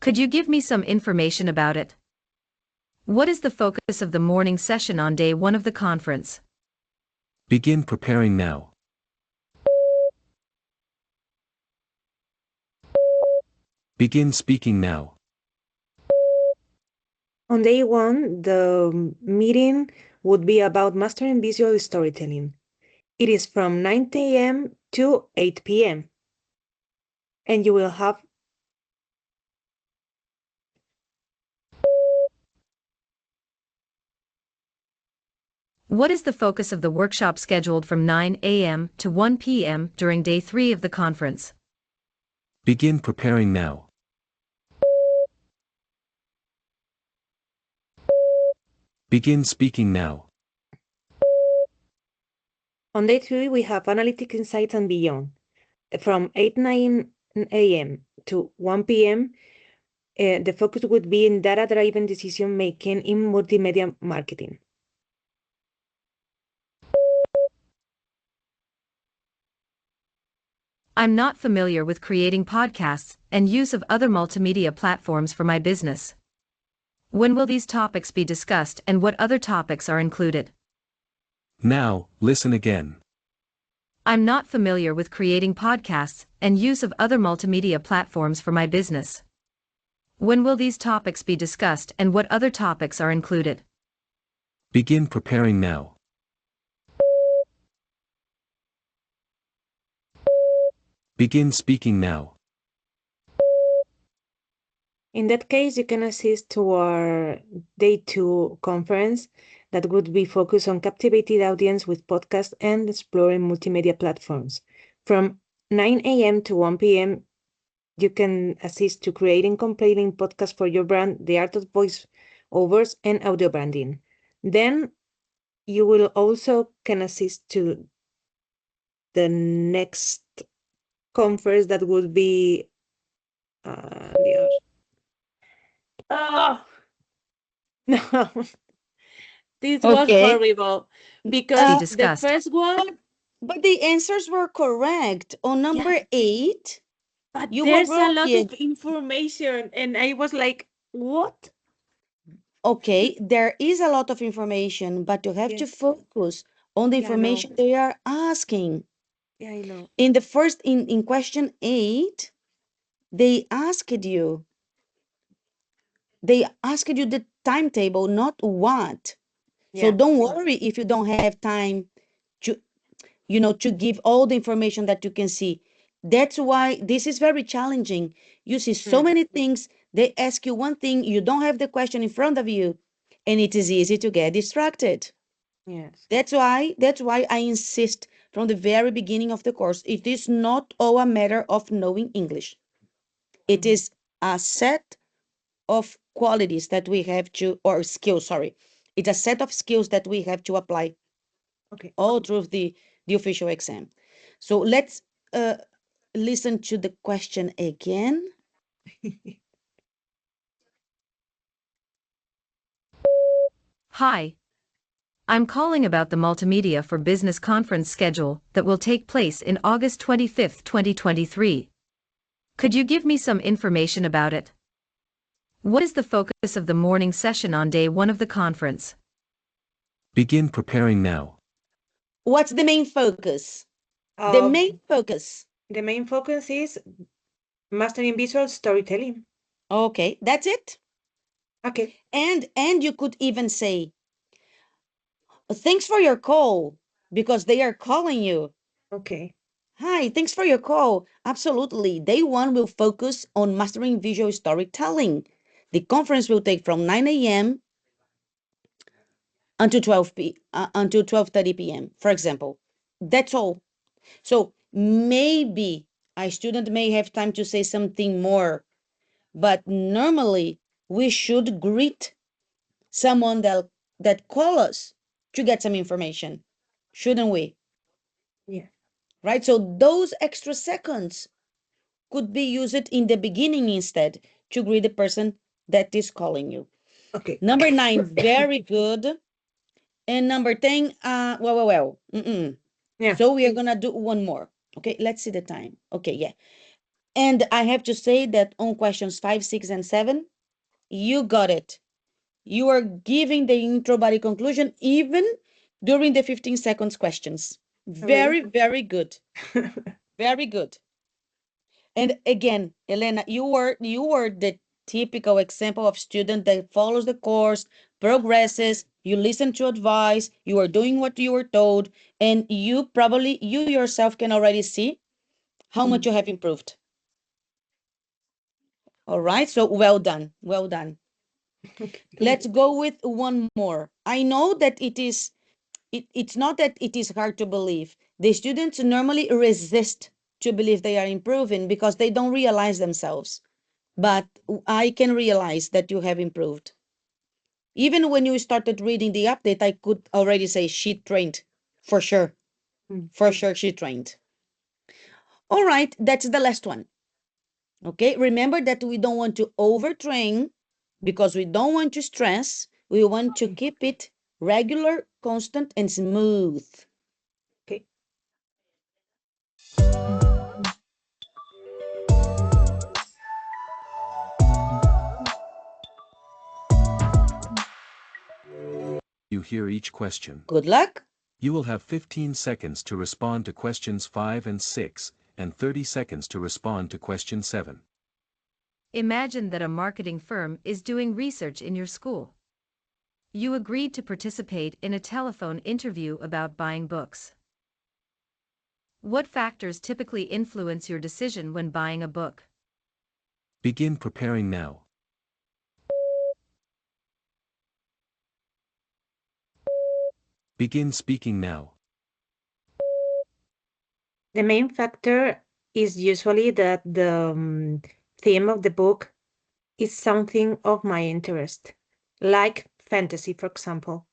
Could you give me some information about it? What is the focus of the morning session on day 1 of the conference? Begin preparing now. Begin speaking now. On day 1, the meeting would be about mastering visual storytelling. It is from 9 a.m. to 8 p.m. And you will have What is the focus of the workshop scheduled from 9 a.m. to 1 p.m. during day 3 of the conference? Begin preparing now. Begin speaking now. on day 3 we have analytic insights and beyond. From 9 a.m. to 1 p.m. The focus would be in data-driven decision making in multimedia marketing. I'm not familiar with creating podcasts and use of other multimedia platforms for my business. When will these topics be discussed and what other topics are included? Now, listen again. I'm not familiar with creating podcasts and use of other multimedia platforms for my business. When will these topics be discussed and what other topics are included? Begin preparing now. Begin speaking now. In that case, you can assist to our day 2 conference that would be focused on captivated audience with podcasts and exploring multimedia platforms. From 9 a.m. to 1 p.m., you can assist to creating compelling podcasts for your brand, the art of voice overs, and audio branding. Then you will also can assist to the next conference that would be oh no, this was Okay. horrible because Be Uh, the discussed. first one but the answers were correct. On number 8, But You were there's a lot brilliant. of information, and I was like, what? Okay, there is a lot of information, but you have to Yes. focus on the Yeah, I know. information they are asking. Yeah, I know. In the first, in question 8, they asked you, the timetable, not what. So Yeah. don't worry if you don't have time to, to give all the information that you can see. That's why this is very challenging. You see so Mm, many things, they ask you one thing, you don't have the question in front of you, and it is easy to get distracted. yes. That's why I insist from the very beginning of the course. It is not all a matter of knowing English. It Mhm. is a set of qualities that we have to, or skills, sorry. It's a set of skills that we have to apply Okay. all through the official exam. So let's uh, listen to the question again. Hi. I'm calling about the Multimedia for Business conference schedule that will take place in August 25th, 2023. Could you give me some information about it? What is the focus of the morning session on day 1 of the conference? Begin preparing now. What's the main focus? The Uh, main focus. the main focus is mastering visual storytelling. Okay, that's it. Okay. And you could even say, thanks for your call, because they are calling you. Okay. Hi, thanks for your call. Absolutely. Day 1 will focus on mastering visual storytelling. The conference will take from 9 a.m. until 12:30 p.m., for example. That's all. So maybe a student may have time to say something more, but normally we should greet someone that call us to get some information, shouldn't we? Yeah. Right? So those extra seconds could be used in the beginning instead to greet the person that is calling you. Okay. Number 9, very good. And number 10, well. Yeah. So we are gonna do one more. Okay, let's see the time. Okay, yeah. And I have to say that on questions 5, 6, and 7, you got it. You are giving the intro body conclusion even during the 15 seconds questions. Really? Very, very good. Very good. And again, Elena, you were the typical example of student that follows the course, progresses, you listen to advice, you are doing what you were told, and you yourself can already see how much Mm. you have improved. All right, so well done, well done. Let's go with one more. I know that it's not that it is hard to believe. The students normally resist to believe they are improving because they don't realize themselves. But I can realize that you have improved. Even when you started reading the update, I could already say she trained. For sure. Mm. For sure, she trained. All right, that's the last one. Okay, remember that we don't want to overtrain because we don't want to stress. We want to keep it regular, constant, and smooth. Okay. You hear each question. Good luck. You will have 15 seconds to respond to questions 5 and 6, and 30 seconds to respond to question 7. Imagine that a marketing firm is doing research in your school. You agreed to participate in a telephone interview about buying books. What factors typically influence your decision when buying a book? Begin preparing now. Begin speaking now. The main factor is usually that the theme of the book is something of my interest, like fantasy, for example.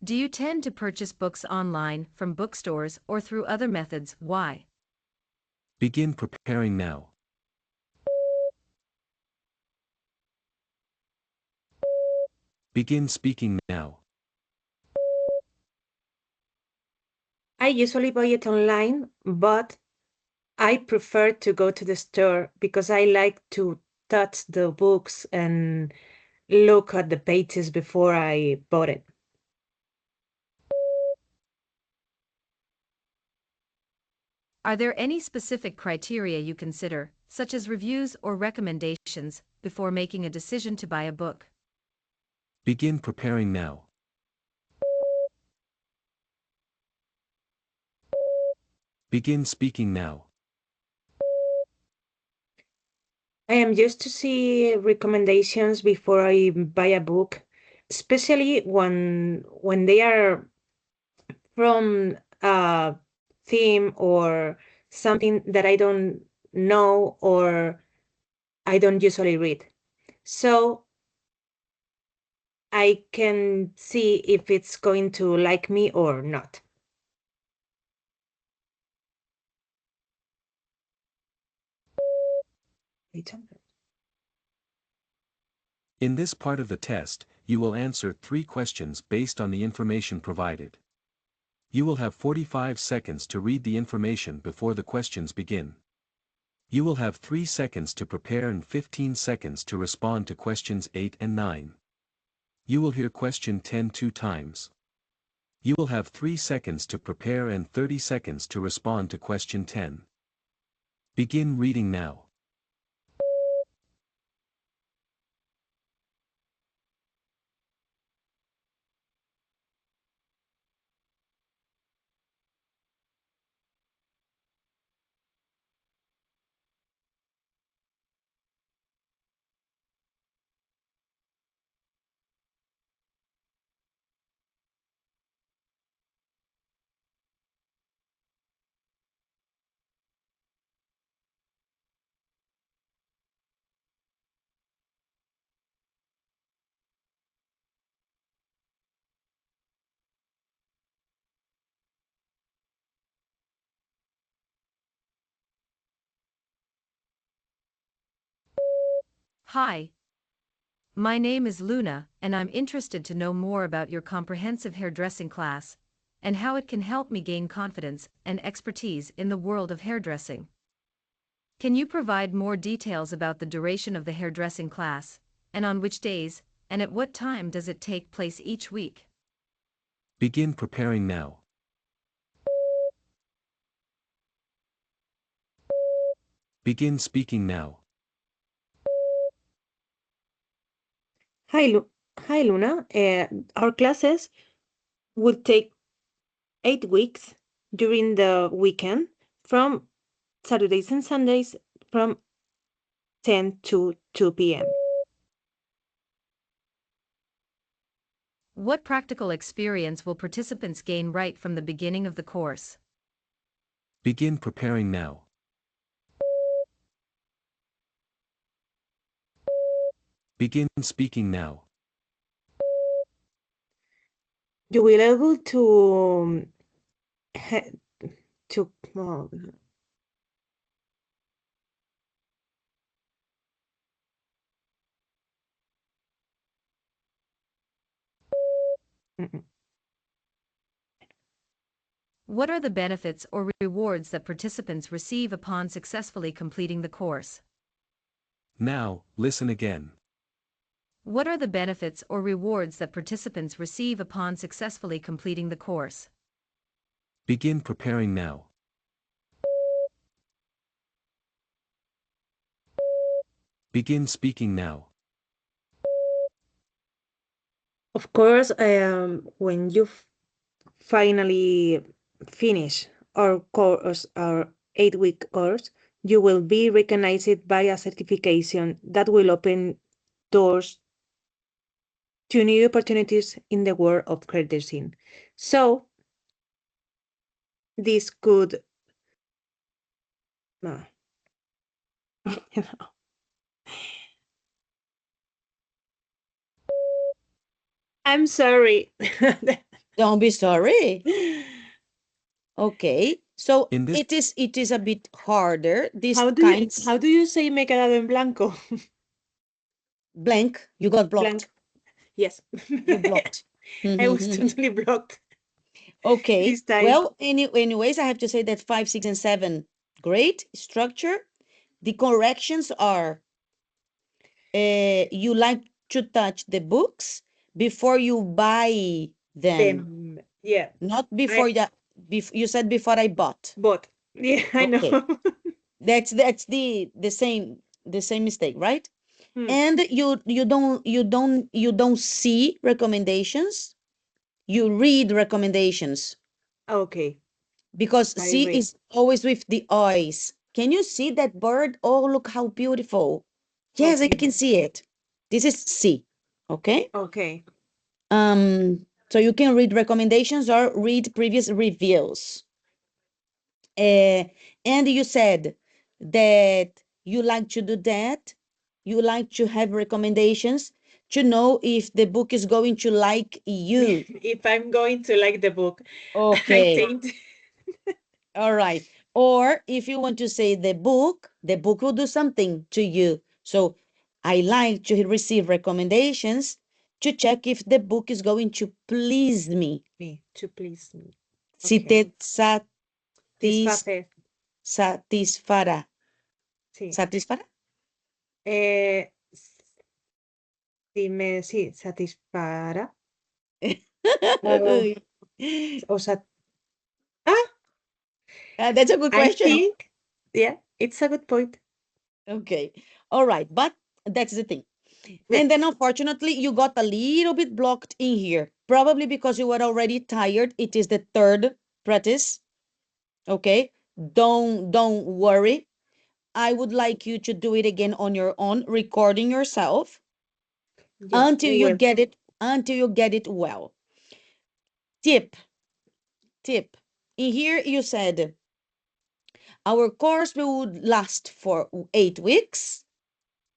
Do you tend to purchase books online, from bookstores, or through other methods? Why? Begin preparing now. Begin speaking now. I usually buy it online, but I prefer to go to the store because I like to touch the books and look at the pages before I bought it. Are there any specific criteria you consider, such as reviews or recommendations, before making a decision to buy a book? Begin preparing now. Begin speaking now. I am used to see recommendations before I buy a book, especially when they are from a theme or something that I don't know or I don't usually read. So I can see if it's going to like me or not. In this part of the test, you will answer 3 questions based on the information provided. You will have 45 seconds to read the information before the questions begin. You will have 3 seconds to prepare and 15 seconds to respond to questions 8 and 9. You will hear question 10 2 times. You will have 3 seconds to prepare and 30 seconds to respond to question 10. Begin reading now. Hi. My name is Luna, and I'm interested to know more about your comprehensive hairdressing class and how it can help me gain confidence and expertise in the world of hairdressing. Can you provide more details about the duration of the hairdressing class, and on which days, and at what time does it take place each week? Begin preparing now. Begin speaking now. Hi, Luna. Our classes will take 8 weeks during the weekend from Saturdays and Sundays from 10 to 2 p.m. What practical experience will participants gain right from the beginning of the course? Begin preparing now. Begin speaking now. You will able to ha- to mm, What are the benefits or rewards that participants receive upon successfully completing the course? Now, listen again. What are the benefits or rewards that participants receive upon successfully completing the course? Begin preparing now. Begin speaking now. of course, when you finally finish our course, our 8-week course, you will be recognized by a certification that will open doors to new opportunities in the world of hairdressing. So this could, uh, you know, I'm sorry. Don't be sorry. Okay, so In this- it is a bit harder. These How kinds do you say me he quedado en blanco? blank. You got blocked. Blank. Yes. You blocked. I was totally blocked. Okay. this time. Well, anyways, I have to say that 5, 6, and 7, great structure. The corrections are you like to touch the books before you buy them. Yeah, Not before that. You said before I bought. but yeah, I know. Okay. That's the same mistake, right? Hmm. And you don't see recommendations. You read recommendations Okay. because I see read. is always with the eyes. Can you see that bird? Oh, look how beautiful. Yes, I Okay. can see it. This is C. Okay. Okay. So you can read recommendations or read previous reviews. And you said that you like to do that. You like to have recommendations to know if the book is going to like you. If I'm going to like the book, I Okay. think. All right. Or if you want to say the book will do something to you. So I like to receive recommendations to check if the book is going to please me. Me, to please me. Si Okay. te Disface. satisfará. Sí. ¿Satisfará? Eh, sí, satisfará. O sea, That's a good I question. think, yeah, it's a good point. Okay. All right. But that's the thing. Yeah. And then unfortunately, you got a little bit blocked in here, probably because you were already tired. It is the third practice. Okay. Don't worry. I would like you to do it again on your own, recording yourself Yes, until I you will. get it well. Tip. In here you said our course will last for 8 weeks.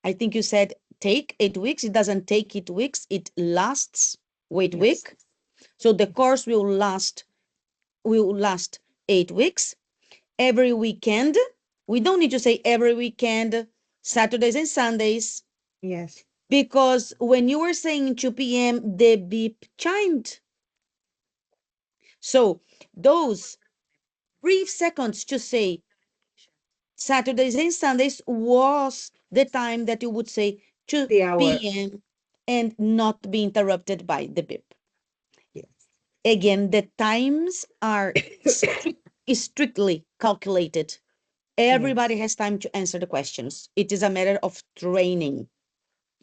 I think you said take 8 weeks. It doesn't take 8 weeks. It lasts 8 Yes. week. So the course will last 8 weeks. Every weekend. We don't need to say every weekend, Saturdays and Sundays, Yes. because when you were saying 2 p.m., the beep chimed. So those brief seconds to say Saturdays and Sundays was the time that you would say 2 The hour. p.m. and not be interrupted by the beep. Yes. Again, the times are strictly calculated. Everybody has time to answer the questions. It is a matter of training.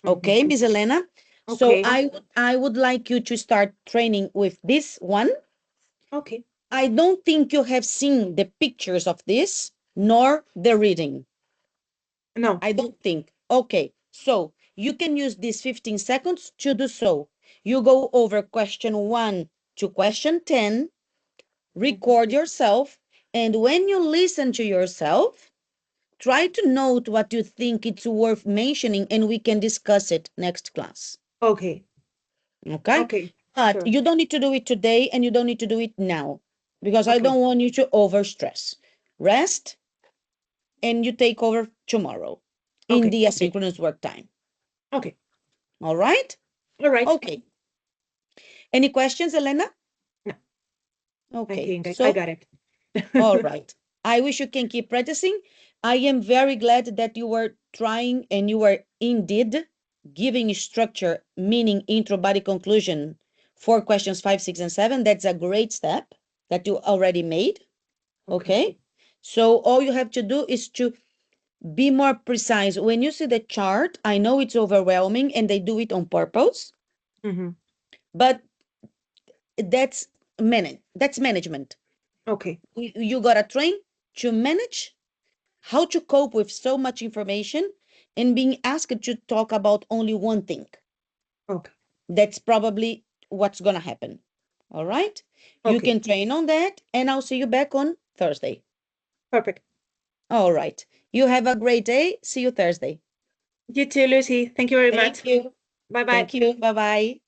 Okay, Miss Elena? So Okay. I would like you to start training with this one. Okay. I don't think you have seen the pictures of this, nor the reading. No. I don't think. Okay, so you can use these 15 seconds to do so. You go over question 1 to question 10, record yourself, and when you listen to yourself, try to note what you think it's worth mentioning, and we can discuss it next class. Okay. Okay? Okay. But Sure. you don't need to do it today, and you don't need to do it now, because I Okay. don't want you to overstress. Rest, and you take over tomorrow in Okay. the asynchronous work time. Okay. All right? All right. Okay. Any questions, Elena? No. Okay. I think I So, got it. all right. I wish you can keep practicing. I am very glad that you were trying and you were indeed giving structure, meaning intro, body, conclusion for questions 5, 6, and 7. That's a great step that you already made. Okay. So all you have to do is to be more precise. When you see the chart, I know it's overwhelming and they do it on purpose, but that's management. Okay. You gotta train to manage how to cope with so much information and being asked to talk about only one thing. Okay. That's probably what's gonna happen. All right. You Okay. can train on that, and I'll see you back on Thursday. Perfect. All right. You have a great day. See you Thursday. You too, Lucy. Thank you very much. Thank you. Bye bye. Thank you. Bye bye.